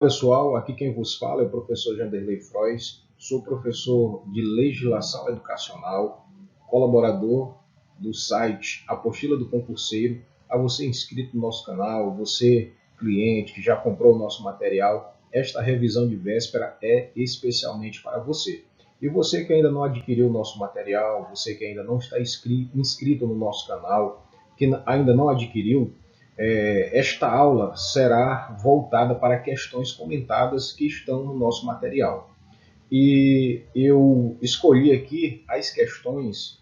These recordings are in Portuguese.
Pessoal, aqui quem vos fala é o professor Janderley Frois, sou professor de Legislação Educacional, colaborador do site Apostila do Concurseiro. A você inscrito no nosso canal, você cliente que já comprou o nosso material, esta revisão de véspera é especialmente para você. E você que ainda não adquiriu o nosso material, você que ainda não está inscrito no nosso canal, que ainda não adquiriu, esta aula será voltada para questões comentadas que estão no nosso material. E eu escolhi aqui as questões,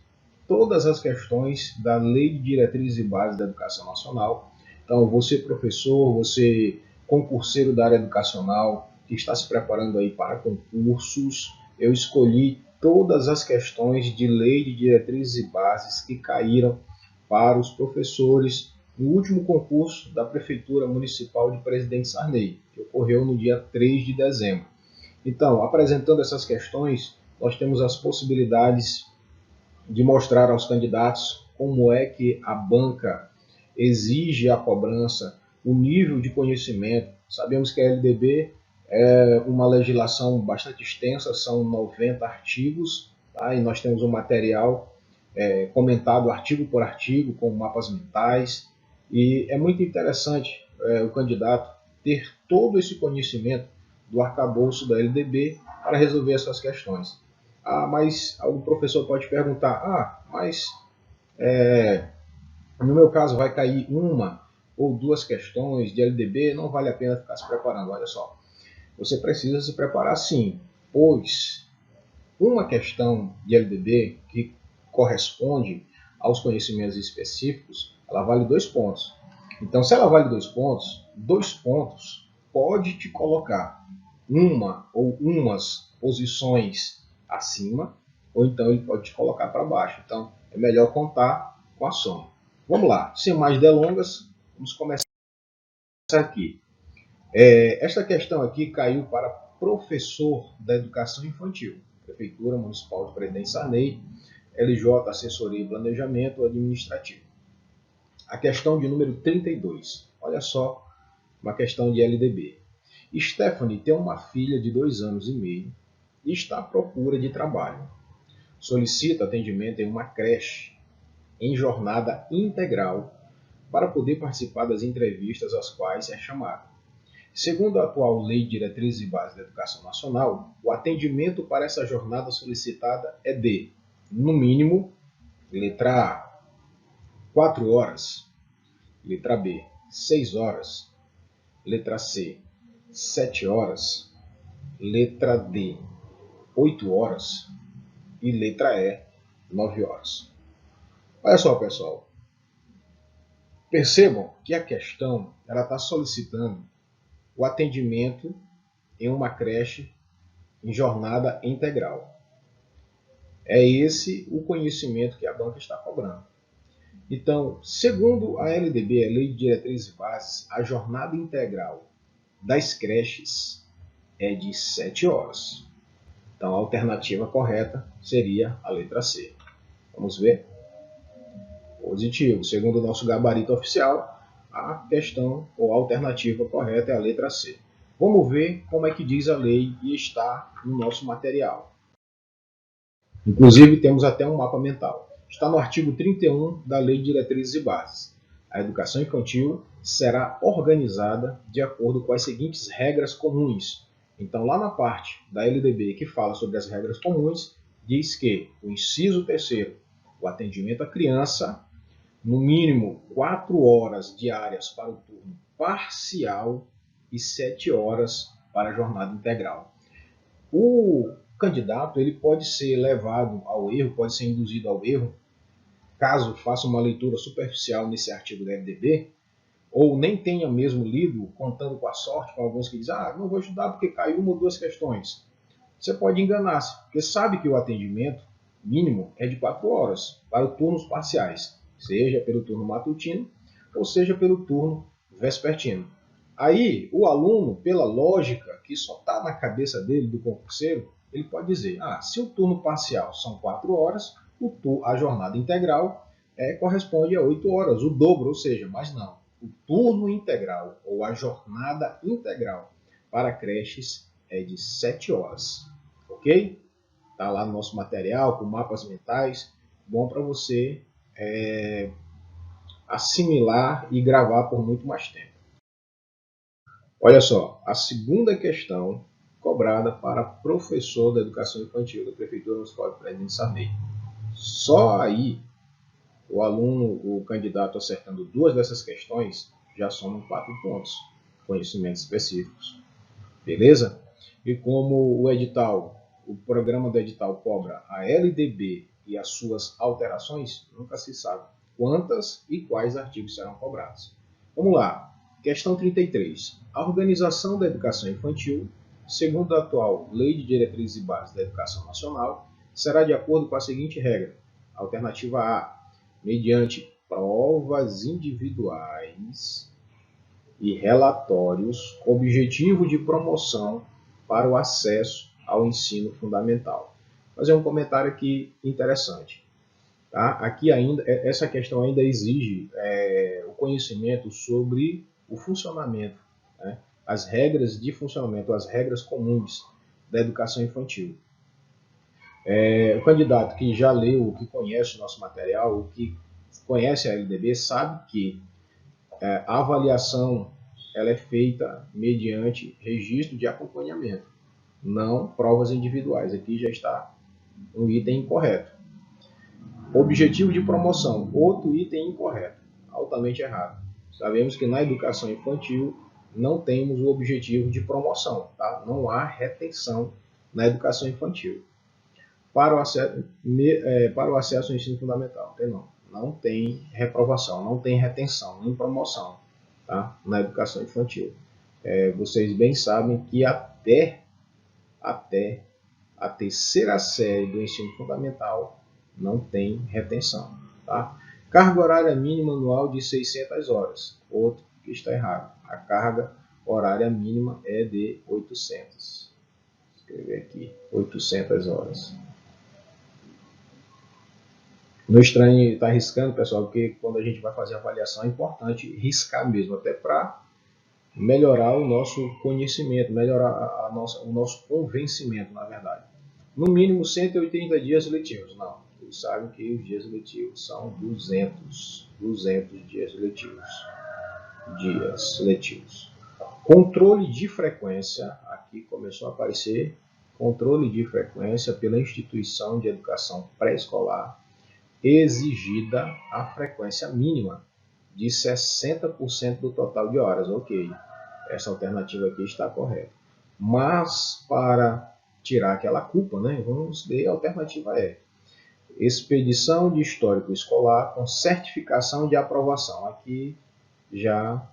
todas as questões da Lei de Diretrizes e Bases da Educação Nacional. Então, você professor, você concurseiro da área educacional, que está se preparando aí para concursos, eu escolhi todas as questões de Lei de Diretrizes e Bases que caíram para os professores no último concurso da Prefeitura Municipal de Presidente Sarney, que ocorreu no dia 3 de dezembro. Então, apresentando essas questões, nós temos as possibilidades de mostrar aos candidatos como é que a banca exige a cobrança, o nível de conhecimento. Sabemos que a LDB é uma legislação bastante extensa, são 90 artigos, tá? E nós temos um material comentado artigo por artigo, com mapas mentais, e é muito interessante o candidato ter todo esse conhecimento do arcabouço da LDB para resolver essas questões. Mas o professor pode perguntar, mas no meu caso vai cair uma ou duas questões de LDB, não vale a pena ficar se preparando. Olha só, você precisa se preparar sim, pois uma questão de LDB que corresponde aos conhecimentos específicos, ela vale 2 pontos. Então, se ela vale 2 pontos pode te colocar uma ou umas posições acima, ou então ele pode te colocar para baixo. Então, é melhor contar com a soma. Vamos lá, sem mais delongas, vamos começar aqui. Esta questão aqui caiu para professor da educação infantil, Prefeitura Municipal de Presidente Sarney, LJ Assessoria e Planejamento Administrativo. A questão de número 32. Olha só, uma questão de LDB. Stephanie tem uma filha de 2 anos e meio e está à procura de trabalho. Solicita atendimento em uma creche em jornada integral para poder participar das entrevistas às quais é chamada. Segundo a atual Lei de Diretrizes e Bases da Educação Nacional, o atendimento para essa jornada solicitada é de, no mínimo, letra A, 4 horas, letra B, 6 horas, letra C, 7 horas, letra D, 8 horas e letra E, 9 horas. Olha só, pessoal. Percebam que a questão está solicitando o atendimento em uma creche em jornada integral. É esse o conhecimento que a banca está cobrando. Então, segundo a LDB, a Lei de Diretrizes e Bases, a jornada integral das creches é de 7 horas. Então, a alternativa correta seria a letra C. Vamos ver? Positivo. Segundo o nosso gabarito oficial, a questão ou a alternativa correta é a letra C. Vamos ver como é que diz a lei e está no nosso material. Inclusive, temos até um mapa mental. Está no artigo 31 da Lei de Diretrizes e Bases. A educação infantil será organizada de acordo com as seguintes regras comuns. Então, lá na parte da LDB que fala sobre as regras comuns, diz que o inciso 3º, o atendimento à criança, no mínimo 4 horas diárias para o turno parcial e 7 horas para a jornada integral. O candidato ele pode ser levado ao erro, pode ser induzido ao erro, caso faça uma leitura superficial nesse artigo da LDB, ou nem tenha mesmo lido, contando com a sorte, com alguns que dizem, não vou estudar porque caiu uma ou duas questões. Você pode enganar-se, porque sabe que o atendimento mínimo é de 4 horas para os turnos parciais, seja pelo turno matutino ou seja pelo turno vespertino. Aí, o aluno, pela lógica que só está na cabeça dele, do concurseiro, ele pode dizer, se o turno parcial são 4 horas, a jornada integral corresponde a 8 horas, o dobro, ou seja, mas não. O turno integral, ou a jornada integral, para creches é de 7 horas, ok? Está lá no nosso material com mapas mentais, bom para você assimilar e gravar por muito mais tempo. Olha só, a segunda questão cobrada para professor da educação infantil da Prefeitura Municipal de Presidente Sarney. Só aí o aluno, o candidato acertando 2 dessas questões, já somam 4 pontos, conhecimentos específicos. Beleza? E como o edital, o programa do edital cobra a LDB e as suas alterações, nunca se sabe quantas e quais artigos serão cobrados. Vamos lá. Questão 33. A organização da educação infantil, segundo a atual Lei de Diretrizes e Bases da Educação Nacional, será de acordo com a seguinte regra. Alternativa A. Mediante provas individuais e relatórios com objetivo de promoção para o acesso ao ensino fundamental. Vou fazer um comentário aqui interessante. Tá? Aqui ainda, essa questão ainda exige o conhecimento sobre o funcionamento, né? As regras de funcionamento, as regras comuns da educação infantil. O candidato que já leu, que conhece o nosso material, que conhece a LDB, sabe que a avaliação ela é feita mediante registro de acompanhamento, não provas individuais. Aqui já está um item incorreto. Objetivo de promoção, outro item incorreto, altamente errado. Sabemos que na educação infantil não temos o objetivo de promoção, tá? Não há retenção na educação infantil. Para o acesso ao ensino fundamental, não tem reprovação, não tem retenção, nem promoção, tá? Na educação infantil. Vocês bem sabem que até a terceira série do ensino fundamental não tem retenção, tá? Carga horária mínima anual de 600 horas. Outro que está errado. A carga horária mínima é de 800. Vou escrever aqui, 800 horas. Não estranhe estar riscando, pessoal, porque quando a gente vai fazer a avaliação é importante riscar mesmo, até para melhorar o nosso conhecimento, melhorar o nosso convencimento, na verdade. No mínimo 180 dias letivos. Não, eles sabem que os dias letivos são 200 dias letivos. Controle de frequência, aqui começou a aparecer, controle de frequência pela instituição de educação pré-escolar, exigida a frequência mínima de 60% do total de horas. Ok, essa alternativa aqui está correta. Mas para tirar aquela culpa, né, vamos ver a alternativa E. Expedição de histórico escolar com certificação de aprovação. Aqui já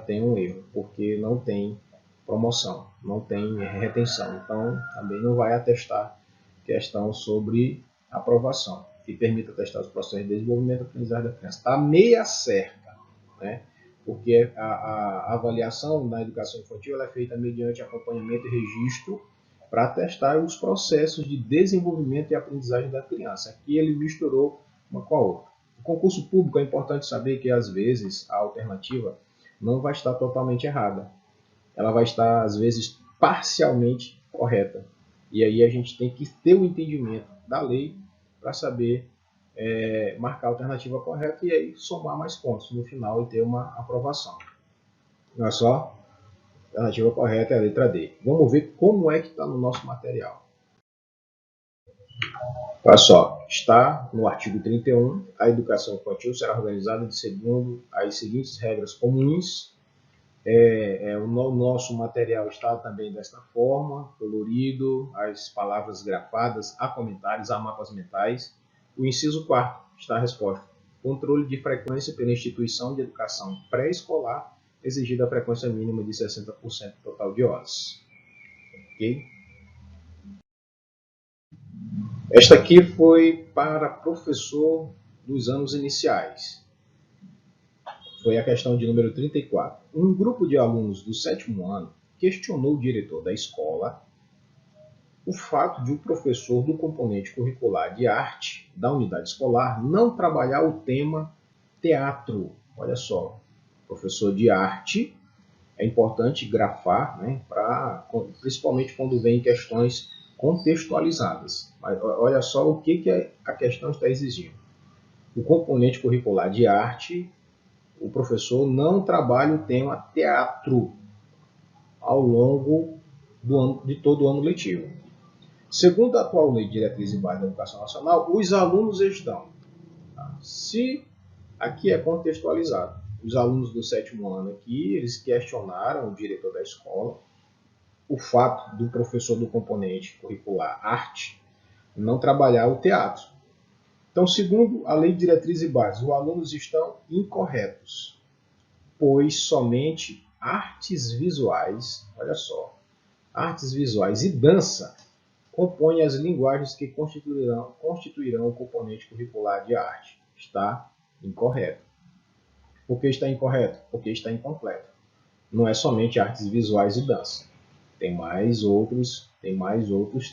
tem um erro, porque não tem promoção, não tem retenção. Então, também não vai atestar questão sobre aprovação, que permita testar os processos de desenvolvimento e aprendizagem da criança. Está meia certa, né? Porque a avaliação na educação infantil ela é feita mediante acompanhamento e registro para testar os processos de desenvolvimento e aprendizagem da criança. Aqui ele misturou uma com a outra. O concurso público é importante saber que, às vezes, a alternativa não vai estar totalmente errada. Ela vai estar, às vezes, parcialmente correta. E aí a gente tem que ter o entendimento da lei para saber marcar a alternativa correta e aí somar mais pontos no final e ter uma aprovação. Olha só, a alternativa correta é a letra D. Vamos ver como é que está no nosso material. Olha só, está no artigo 31, a educação infantil será organizada de segundo as seguintes regras comuns. O nosso material está também desta forma, colorido, as palavras grafadas, há comentários, há mapas mentais. O inciso 4 está a resposta. Controle de frequência pela instituição de educação pré-escolar, exigida a frequência mínima de 60% do total de horas. Ok? Esta aqui foi para professor dos anos iniciais. Foi a questão de número 34. Um grupo de alunos do 7º ano questionou o diretor da escola o fato de o professor do componente curricular de arte da unidade escolar não trabalhar o tema teatro. Olha só, professor de arte É importante grafar, né, principalmente quando vem questões contextualizadas. Mas olha só o que a questão está exigindo. O componente curricular de arte, o professor não trabalha o tema teatro ao longo de todo o ano letivo. Segundo a atual Lei de Diretriz e Base da Educação Nacional, os alunos estão, se aqui é contextualizado, os alunos do 7º ano aqui, eles questionaram o diretor da escola o fato do professor do componente curricular arte não trabalhar o teatro. Então, segundo a Lei de Diretriz e Base, os alunos estão incorretos, pois somente artes visuais, olha só, artes visuais e dança compõem as linguagens que constituirão o componente curricular de arte. Está incorreto. Por que está incorreto? Porque está incompleto. Não é somente artes visuais e dança. Tem mais outros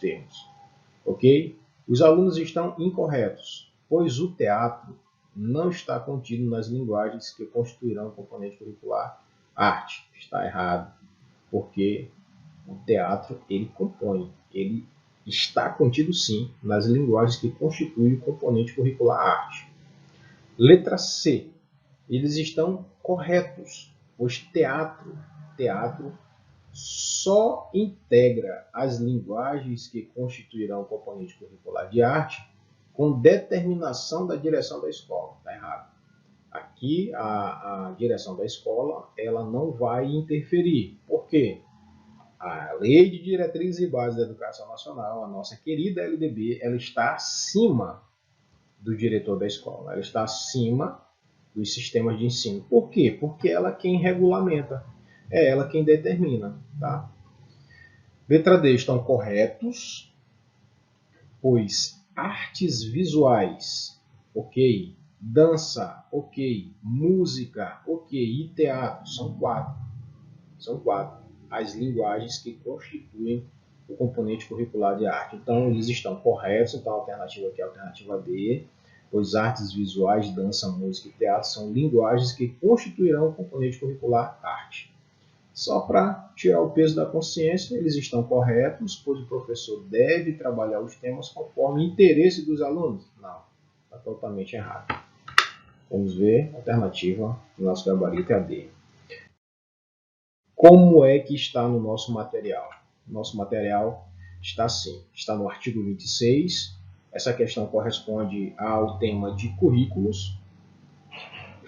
termos. Ok? Os alunos estão incorretos, pois o teatro não está contido nas linguagens que constituirão o componente curricular arte. Está errado, porque o teatro ele compõe, ele está contido sim nas linguagens que constituem o componente curricular arte. Letra C. Eles estão corretos, pois teatro só integra as linguagens que constituirão o componente curricular de arte com determinação da direção da escola. Está errado. Aqui a direção da escola ela não vai interferir. Por quê? A Lei de Diretrizes e Bases da Educação Nacional, a nossa querida LDB, ela está acima do diretor da escola. Ela está acima dos sistemas de ensino. Por quê? Porque ela é quem regulamenta. É ela quem determina. Tá? Letra D estão corretos, pois artes visuais, ok. Dança, ok. Música, ok. E teatro, são quatro. São quatro as linguagens que constituem o componente curricular de arte. Então, eles estão corretos. Então, a alternativa aqui é a alternativa D, pois artes visuais, dança, música e teatro são linguagens que constituirão o componente curricular arte. Só para tirar o peso da consciência, eles estão corretos, pois o professor deve trabalhar os temas conforme o interesse dos alunos. Não, está totalmente errado. Vamos ver a alternativa do nosso gabarito é a D. Como é que está no nosso material? Nosso material está assim, está no artigo 26. Essa questão corresponde ao tema de currículos.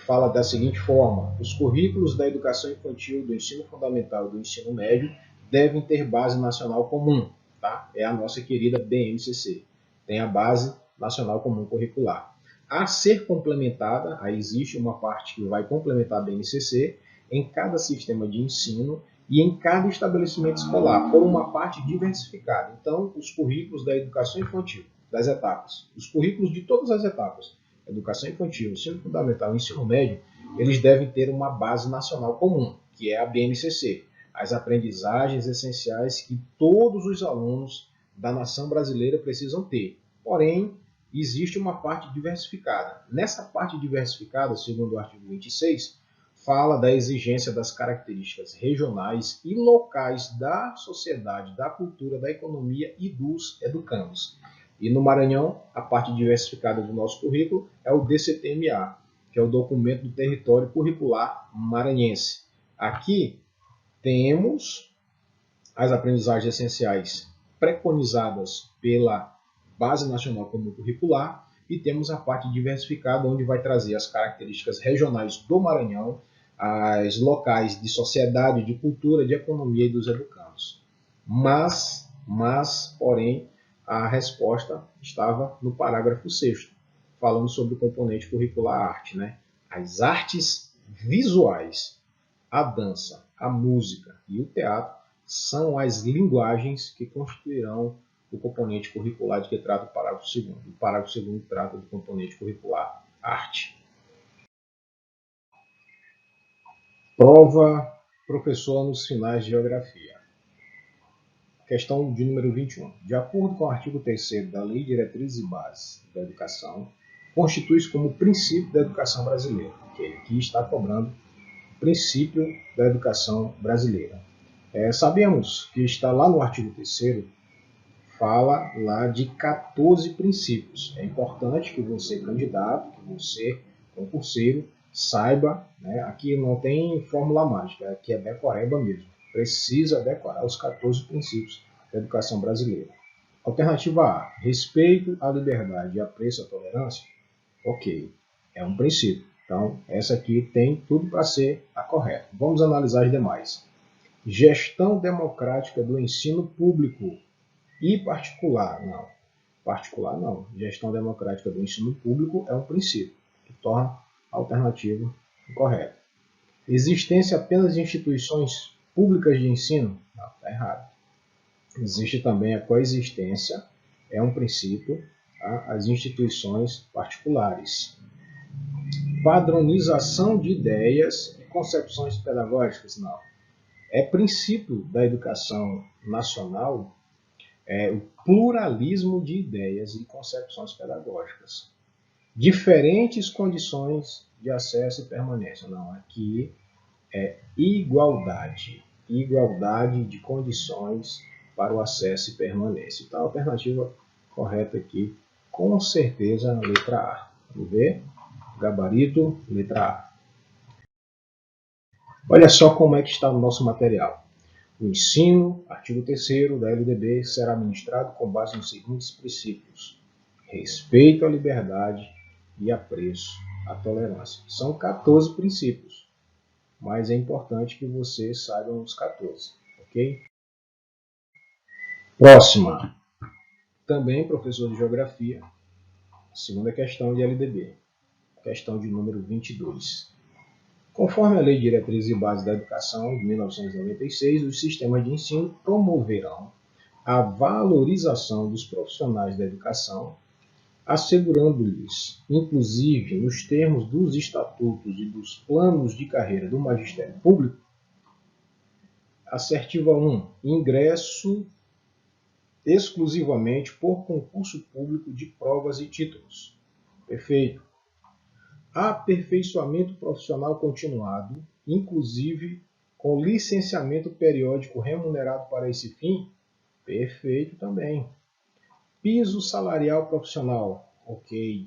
Fala da seguinte forma: os currículos da educação infantil, do ensino fundamental e do ensino médio devem ter base nacional comum. Tá? É a nossa querida BNCC. Tem a base nacional comum curricular. A ser complementada, aí existe uma parte que vai complementar a BNCC, em cada sistema de ensino e em cada estabelecimento escolar, por uma parte diversificada. Então, os currículos da educação infantil, das etapas, os currículos de todas as etapas, educação infantil, ensino fundamental e ensino médio, eles devem ter uma base nacional comum, que é a BNCC, as aprendizagens essenciais que todos os alunos da nação brasileira precisam ter. Porém, existe uma parte diversificada. Nessa parte diversificada, segundo o artigo 26, fala da exigência das características regionais e locais da sociedade, da cultura, da economia e dos educandos. E no Maranhão, a parte diversificada do nosso currículo é o DCTMA, que é o Documento do Território Curricular Maranhense. Aqui temos as aprendizagens essenciais preconizadas pela Base Nacional Comum Curricular e temos a parte diversificada, onde vai trazer as características regionais do Maranhão, as locais de sociedade, de cultura, de economia e dos educandos. Porém, a resposta estava no parágrafo 6º, falando sobre o componente curricular arte. Né? As artes visuais, a dança, a música e o teatro são as linguagens que constituirão o componente curricular de que trata o parágrafo 2º. O parágrafo 2º trata do componente curricular arte. Prova professor nos finais de geografia. Questão de número 21. De acordo com o artigo 3º da Lei de Diretrizes e Bases da Educação, constitui-se como princípio da educação brasileira, que ele aqui está cobrando princípio da educação brasileira. Sabemos que está lá no artigo 3º, fala lá de 14 princípios. É importante que você, candidato, que você, concurseiro, saiba, né? Aqui não tem fórmula mágica, aqui é decoreba mesmo. Precisa decorar os 14 princípios da educação brasileira. Alternativa A, respeito à liberdade e apreço à tolerância. Ok, é um princípio. Então, essa aqui tem tudo para ser a correta. Vamos analisar as demais. Gestão democrática do ensino público e particular. Não, particular não. Gestão democrática do ensino público é um princípio, que torna a alternativa correta. Existência apenas de instituições públicas de ensino? Não, está errado. Existe também a coexistência, é um princípio, tá? As instituições particulares. Padronização de ideias e concepções pedagógicas? Não. É princípio da educação nacional o pluralismo de ideias e concepções pedagógicas. Diferentes condições de acesso e permanência. Não, aqui é igualdade. Igualdade de condições para o acesso e permanência. Então, a alternativa correta aqui, com certeza, a letra A. Vamos ver? Gabarito, letra A. Olha só como é que está no nosso material. O ensino, artigo 3º da LDB, será ministrado com base nos seguintes princípios: respeito à liberdade e apreço à tolerância. São 14 princípios, mas é importante que você saiba os 14, ok? Próxima. Também professor de Geografia, segunda questão de LDB, questão de número 22. Conforme a Lei de Diretrizes e Bases da Educação de 1996, os sistemas de ensino promoverão a valorização dos profissionais da educação, assegurando-lhes, inclusive nos termos dos estatutos e dos planos de carreira do Magistério Público, assertiva 1, ingresso exclusivamente por concurso público de provas e títulos. Perfeito. Aperfeiçoamento profissional continuado, inclusive com licenciamento periódico remunerado para esse fim? Perfeito também. Piso salarial profissional? Ok.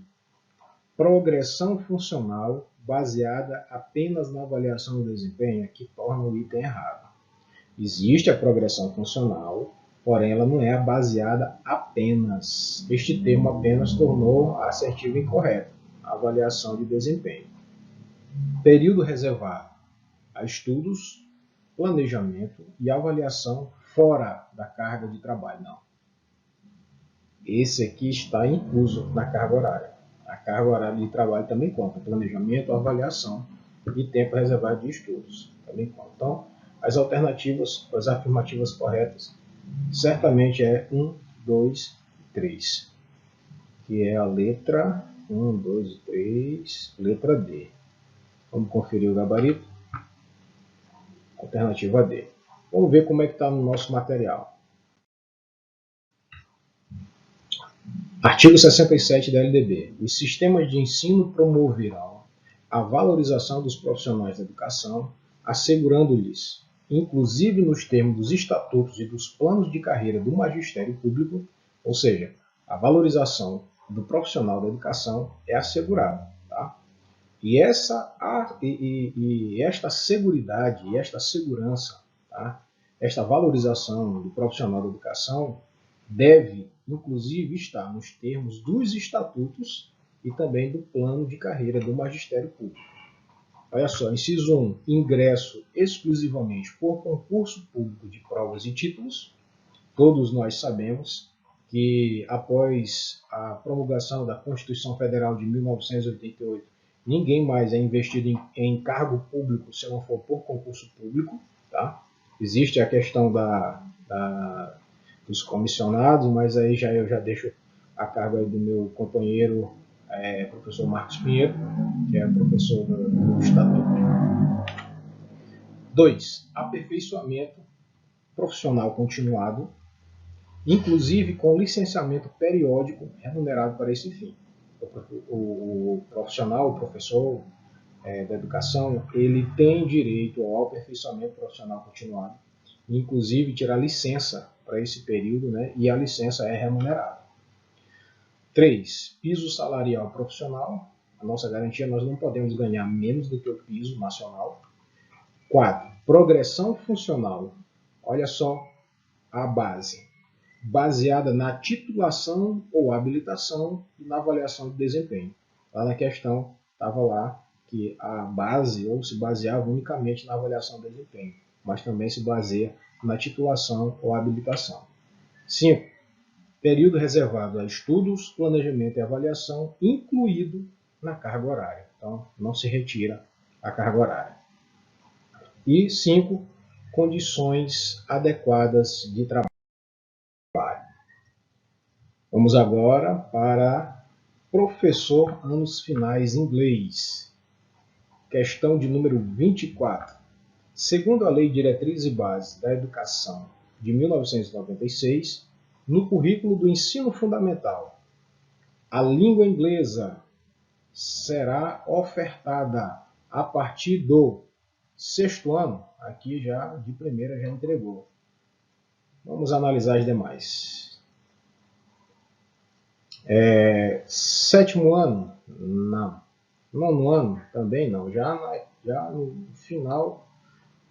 Progressão funcional baseada apenas na avaliação do desempenho? Que torna o item errado. Existe a progressão funcional, porém ela não é baseada apenas. Este termo apenas tornou a assertiva incorreta. Avaliação de desempenho. Período reservado a estudos, planejamento e avaliação fora da carga de trabalho. Não. Esse aqui está incluso na carga horária. A carga horária de trabalho também conta. Planejamento, avaliação e tempo reservado de estudos. Também conta. Então, as alternativas, as afirmativas corretas, certamente é 1, 2, 3. Que é a letra 1, 2 e 3, letra D. Vamos conferir o gabarito. Alternativa D. Vamos ver como é que está no nosso material. Artigo 67 da LDB. Os sistemas de ensino promoverão a valorização dos profissionais da educação, assegurando-lhes, inclusive nos termos dos estatutos e dos planos de carreira do Magistério Público, ou seja, a valorização do profissional da educação é assegurada. Tá? E esta seguridade e esta segurança, tá? Esta valorização do profissional da educação deve, inclusive, estar nos termos dos estatutos e também do plano de carreira do Magistério Público. Olha só, inciso 1, ingresso exclusivamente por concurso público de provas e títulos. Todos nós sabemos que após a promulgação da Constituição Federal de 1988, ninguém mais é investido em cargo público se não for por concurso público. Tá? Existe a questão dos comissionados, mas aí eu já deixo a cargo aí do meu companheiro, professor Marcos Pinheiro, que é professor do Estatuto. 2. Aperfeiçoamento profissional continuado, inclusive com licenciamento periódico remunerado para esse fim. O profissional, o professor, da educação, ele tem direito ao aperfeiçoamento profissional continuado, inclusive tirar licença para esse período, né? E a licença é remunerada. 3. Piso salarial profissional. A nossa garantia, nós não podemos ganhar menos do que o piso nacional. 4. Progressão funcional. Olha só a base. Baseada na titulação ou habilitação e na avaliação de desempenho. Lá na questão estava lá que a base ou se baseava unicamente na avaliação de desempenho, mas também se baseia na titulação ou habilitação. 5. Período reservado a estudos, planejamento e avaliação, incluído na carga horária. Então, não se retira a carga horária. E 5. Condições adequadas de trabalho. Vamos agora para professor anos finais inglês. Questão de número 24. Segundo a Lei Diretrizes e Bases da Educação de 1996, no currículo do ensino fundamental, a língua inglesa será ofertada a partir do 6º ano. Aqui já de primeira já entregou. Vamos analisar as demais. 7º ano? Não. 9º ano? Também não. Já no final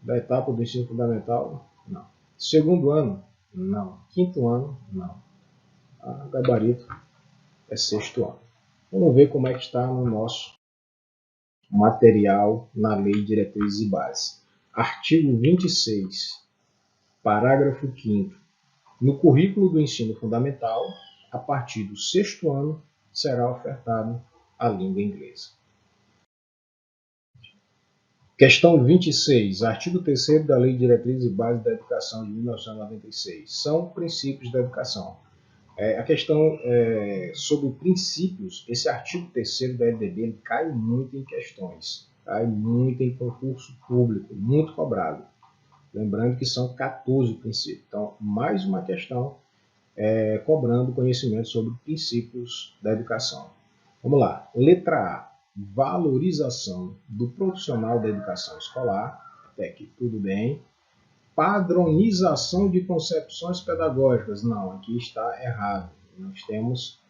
da etapa do ensino fundamental? Não. 2º ano? Não. 5º ano? Não. Gabarito é 6º ano. Vamos ver como é que está no nosso material na Lei Diretrizes e Bases. Artigo 26, parágrafo 5º. No currículo do ensino fundamental, a partir do 6º ano, será ofertado a língua inglesa. Questão 26, artigo 3º da Lei Diretrizes e Bases da Educação de 1996. São princípios da educação. A questão sobre princípios, esse artigo 3º da LDB ele cai muito em questões, cai muito em concurso público, muito cobrado. Lembrando que são 14 princípios. Então, mais uma questão cobrando conhecimento sobre princípios da educação. Vamos lá. Letra A. Valorização do profissional da educação escolar. Até aqui tudo bem. Padronização de concepções pedagógicas. Não, aqui está errado. Nós temos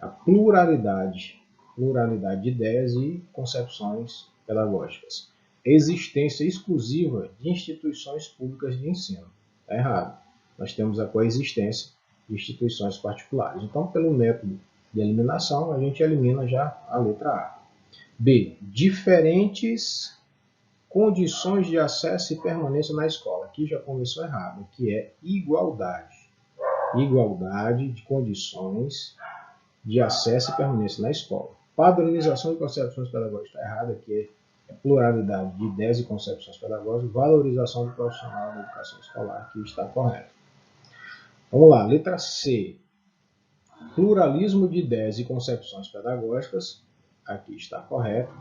a pluralidade de ideias e concepções pedagógicas. Existência exclusiva de instituições públicas de ensino. Está errado. Nós temos a coexistência de instituições particulares. Então, pelo método de eliminação, a gente elimina já a letra A. B. Diferentes condições de acesso e permanência na escola. Aqui já começou errado, que é igualdade. Igualdade de condições de acesso e permanência na escola. Padronização de concepções pedagógicas está errada, que é pluralidade de ideias e concepções pedagógicas. Valorização do profissional da educação escolar, que está correto. Vamos lá, letra C. Pluralismo de ideias e concepções pedagógicas, aqui está correto.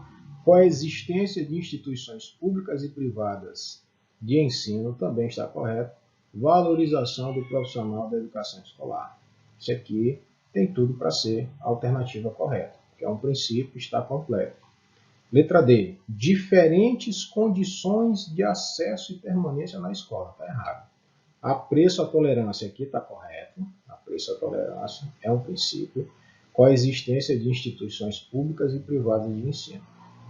Coexistência de instituições públicas e privadas de ensino, também está correto. Valorização do profissional da educação escolar. Isso aqui tem tudo para ser a alternativa correta, que é um princípio, está completo. Letra D. Diferentes condições de acesso e permanência na escola. Está errado. Apreço à tolerância aqui está correto. Apreço à tolerância é um princípio. Coexistência de instituições públicas e privadas de ensino.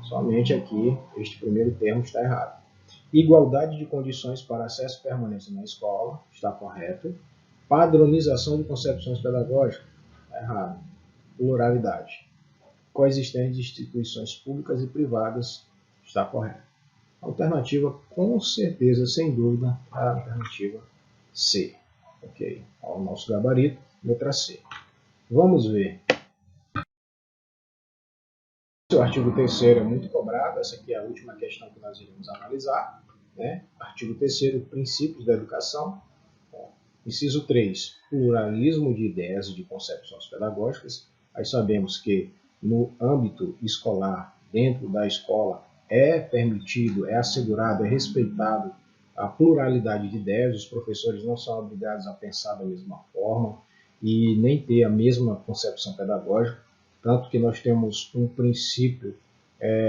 Somente aqui, este primeiro termo está errado. Igualdade de condições para acesso e permanência na escola, está correto. Padronização de concepções pedagógicas, está errado. Pluralidade. Coexistência de instituições públicas e privadas, está correto. Alternativa, com certeza, sem dúvida, a alternativa C. Ok? Olha o nosso gabarito, letra C. Vamos ver. O artigo 3º é muito cobrado, essa aqui é a última questão que nós iremos analisar. Né? Artigo 3º, princípios da educação. Inciso 3, pluralismo de ideias e de concepções pedagógicas. Aí sabemos que no âmbito escolar, dentro da escola, é permitido, é assegurado, é respeitado a pluralidade de ideias. Os professores não são obrigados a pensar da mesma forma e nem ter a mesma concepção pedagógica. Tanto que nós temos um princípio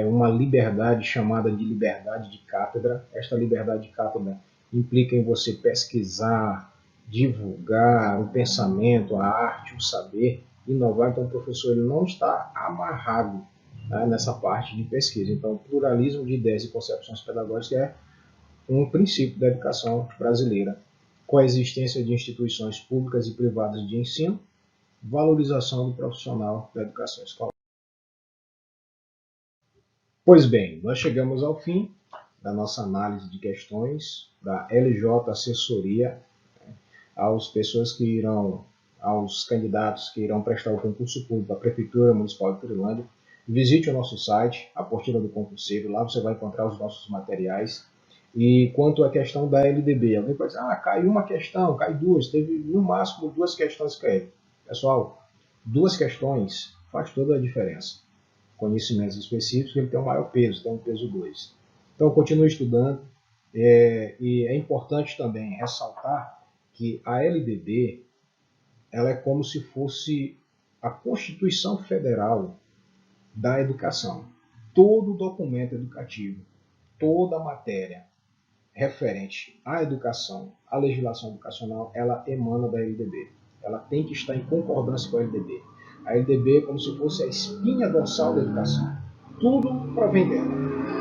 uma liberdade chamada de liberdade de cátedra. Esta liberdade de cátedra implica em você pesquisar, divulgar o pensamento, a arte, o saber, inovar. Então o professor ele não está amarrado, né, nessa parte de pesquisa. Então o pluralismo de ideias e concepções pedagógicas é um princípio da educação brasileira. Coexistência de instituições públicas e privadas de ensino, valorização do profissional da educação escolar. Pois bem, nós chegamos ao fim da nossa análise de questões da LJ Assessoria, aos candidatos que irão prestar o concurso público da Prefeitura Municipal de Turilândia. Visite o nosso site, a apostila do concurseiro, lá você vai encontrar os nossos materiais. E quanto à questão da LDB, alguém pode dizer, caiu uma questão, cai duas, teve no máximo 2 questões que caíram. Pessoal, 2 questões faz toda a diferença. Conhecimentos específicos, ele tem um maior peso, tem um peso 2. Então, continue estudando, e é importante também ressaltar que a LDB ela é como se fosse a Constituição Federal da educação. Todo documento educativo, toda matéria referente à educação, à legislação educacional, ela emana da LDB. Ela tem que estar em concordância com a LDB. A LDB é como se fosse a espinha dorsal da educação. Tudo provém dela.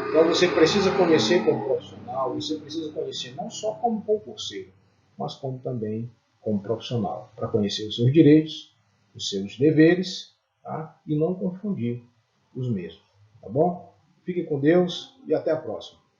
Então você precisa conhecer como profissional, você precisa conhecer não só como concurseiro, mas como também como profissional, para conhecer os seus direitos, os seus deveres, tá? E não confundir os mesmos. Tá bom? Fique com Deus e até a próxima.